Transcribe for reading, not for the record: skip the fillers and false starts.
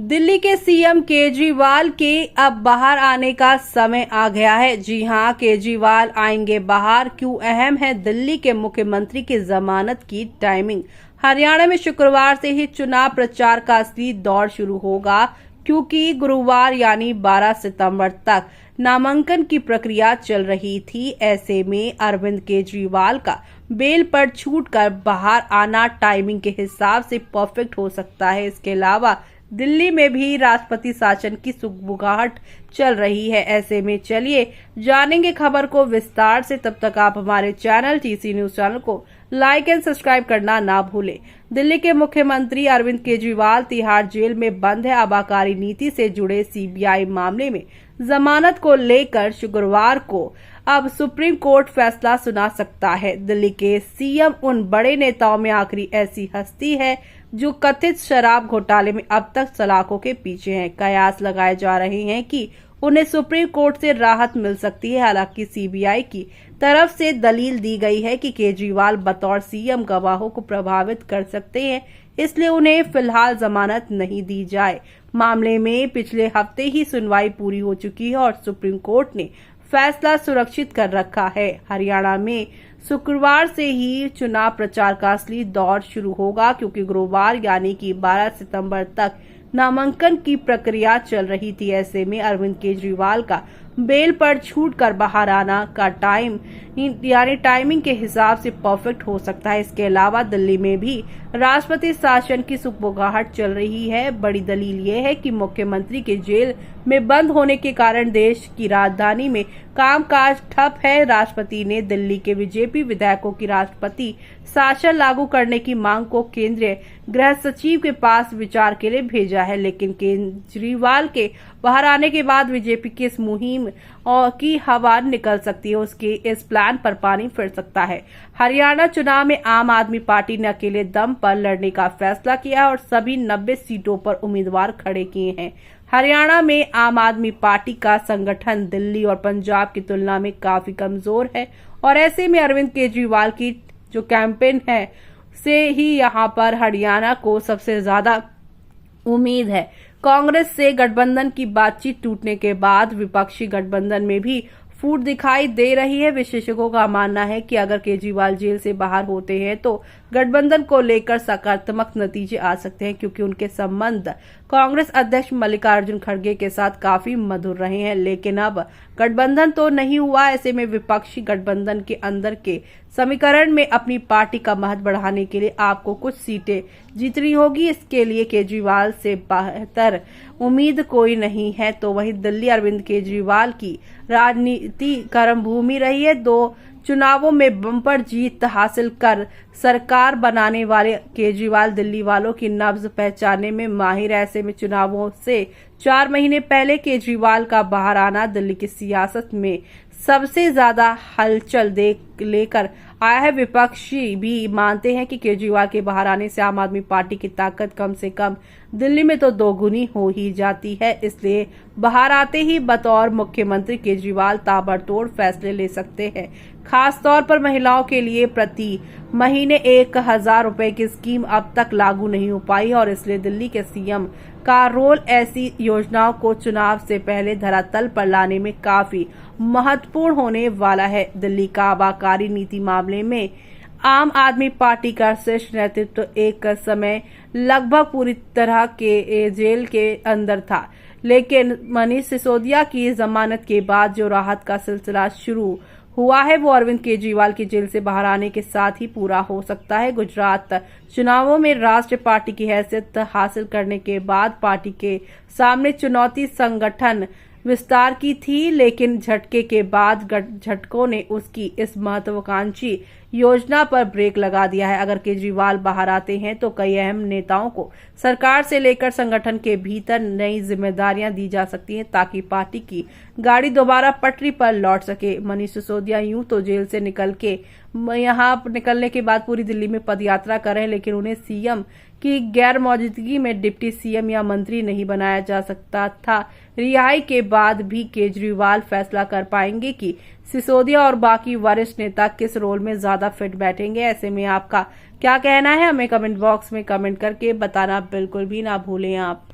दिल्ली के सीएम केजरीवाल के अब बाहर आने का समय आ गया है। जी हां, केजरीवाल आएंगे बाहर। क्यों अहम है दिल्ली के मुख्यमंत्री की जमानत की टाइमिंग। हरियाणा में शुक्रवार से ही चुनाव प्रचार का असली दौर शुरू होगा, क्योंकि गुरुवार यानी 12 सितंबर तक नामांकन की प्रक्रिया चल रही थी। ऐसे में अरविंद केजरीवाल का बेल पर छूट कर बाहर आना टाइमिंग के हिसाब से परफेक्ट हो सकता है। इसके अलावा दिल्ली में भी राष्ट्रपति शासन की सुगबुगाहट चल रही है। ऐसे में चलिए जानेंगे खबर को विस्तार से। तब तक आप हमारे चैनल टीसी न्यूज चैनल को लाइक एंड सब्सक्राइब करना ना भूलें। दिल्ली के मुख्यमंत्री अरविंद केजरीवाल तिहाड़ जेल में बंद है। आबकारी नीति से जुड़े सीबीआई मामले में जमानत को लेकर शुक्रवार को अब सुप्रीम कोर्ट फैसला सुना सकता है। दिल्ली के सीएम उन बड़े नेताओं में आखिरी ऐसी हस्ती है जो कथित शराब घोटाले में अब तक सलाखों के पीछे हैं। कयास लगाए जा रहे हैं कि उन्हें सुप्रीम कोर्ट से राहत मिल सकती है। हालांकि सीबीआई की तरफ से दलील दी गई है कि केजरीवाल बतौर सीएम गवाहों को प्रभावित कर सकते हैं, इसलिए उन्हें फिलहाल जमानत नहीं दी जाए। मामले में पिछले हफ्ते ही सुनवाई पूरी हो चुकी है और सुप्रीम कोर्ट ने फैसला सुरक्षित कर रखा है। हरियाणा में शुक्रवार से ही चुनाव प्रचार का असली दौर शुरू होगा, क्योंकि गुरुवार यानी कि 12 सितंबर तक नामांकन की प्रक्रिया चल रही थी। ऐसे में अरविंद केजरीवाल का बेल पर छूट कर बाहर आना का टाइमिंग के हिसाब से परफेक्ट हो सकता है। इसके अलावा दिल्ली में भी राष्ट्रपति शासन की सुगबुगाहट चल रही है। बड़ी दलील ये है कि मुख्यमंत्री के जेल में बंद होने के कारण देश की राजधानी में कामकाज ठप है। राष्ट्रपति ने दिल्ली के बीजेपी विधायकों की राष्ट्रपति शासन लागू करने की मांग को केंद्रीय गृह सचिव के पास विचार के लिए भेजा है, लेकिन केजरीवाल के बाहर आने के बाद बीजेपी की इस मुहिम की हवा निकल सकती है। उसके इस प्लान पर पानी फिर सकता है। हरियाणा चुनाव में आम आदमी पार्टी ने अकेले दम पर लड़ने का फैसला किया और सभी 90 सीटों पर उम्मीदवार खड़े किए हैं। हरियाणा में आम आदमी पार्टी का संगठन दिल्ली और पंजाब की तुलना में काफी कमजोर है और ऐसे में अरविंद केजरीवाल की जो कैंपेन है से ही यहाँ पर हरियाणा को सबसे ज्यादा उम्मीद है। कांग्रेस से गठबंधन की बातचीत टूटने के बाद विपक्षी गठबंधन में भी फूट दिखाई दे रही है। विशेषज्ञों का मानना है कि अगर केजरीवाल जेल से बाहर होते हैं तो गठबंधन को लेकर सकारात्मक नतीजे आ सकते हैं, क्योंकि उनके संबंध कांग्रेस अध्यक्ष मल्लिकार्जुन खड़गे के साथ काफी मधुर रहे हैं। लेकिन अब गठबंधन तो नहीं हुआ। ऐसे में विपक्षी गठबंधन के अंदर के समीकरण में अपनी पार्टी का महत्व बढ़ाने के लिए आपको कुछ सीटें जीतनी होगी। इसके लिए केजरीवाल से बेहतर उम्मीद कोई नहीं है। तो वहीं दिल्ली अरविंद केजरीवाल की राजनीति कर्म भूमि रही है। 2 चुनावों में बम्पर जीत हासिल कर सरकार बनाने वाले केजरीवाल दिल्ली वालों की नब्ज पहचानने में माहिर। ऐसे में चुनावों से 4 महीने पहले केजरीवाल का बाहर आना दिल्ली की सियासत में सबसे ज्यादा हलचल लेकर आया है। विपक्षी भी मानते हैं कि केजरीवाल के बाहर आने से आम आदमी पार्टी की ताकत कम से कम दिल्ली में तो दोगुनी हो ही जाती है। इसलिए बाहर आते ही बतौर मुख्यमंत्री केजरीवाल ताबड़तोड़ फैसले ले सकते हैं। खास तौर पर महिलाओं के लिए प्रति महीने 1000 रुपए की स्कीम अब तक लागू नहीं हो पाई और इसलिए दिल्ली के सीएम का रोल ऐसी योजनाओं को चुनाव से पहले धरातल पर लाने में काफी महत्वपूर्ण होने वाला है। दिल्ली का आबकारी नीति मामले में आम आदमी पार्टी का शीर्ष नेतृत्व एक समय लगभग पूरी तरह के जेल के अंदर था, लेकिन मनीष सिसोदिया की जमानत के बाद जो राहत का सिलसिला शुरू हुआ है वो अरविंद केजरीवाल की जेल से बाहर आने के साथ ही पूरा हो सकता है। गुजरात चुनावों में राष्ट्रीय पार्टी की हैसियत हासिल करने के बाद पार्टी के सामने चुनौती संगठन विस्तार की थी, लेकिन झटके के बाद झटकों ने उसकी इस महत्वाकांक्षी योजना पर ब्रेक लगा दिया है। अगर केजरीवाल बाहर आते हैं तो कई अहम नेताओं को सरकार से लेकर संगठन के भीतर नई जिम्मेदारियां दी जा सकती हैं, ताकि पार्टी की गाड़ी दोबारा पटरी पर लौट सके। मनीष सिसोदिया यूं तो जेल से निकलने के बाद पूरी दिल्ली में पदयात्रा कर रहे हैं, लेकिन उन्हें सीएम की गैर मौजूदगी में डिप्टी सीएम या मंत्री नहीं बनाया जा सकता था। रिहाई के बाद भी केजरीवाल फैसला कर पाएंगे कि सिसोदिया और बाकी वरिष्ठ नेता किस रोल में ज्यादा फिट बैठेंगे। ऐसे में आपका क्या कहना है, हमें कमेंट बॉक्स में कमेंट करके बताना बिल्कुल भी ना भूलें आप।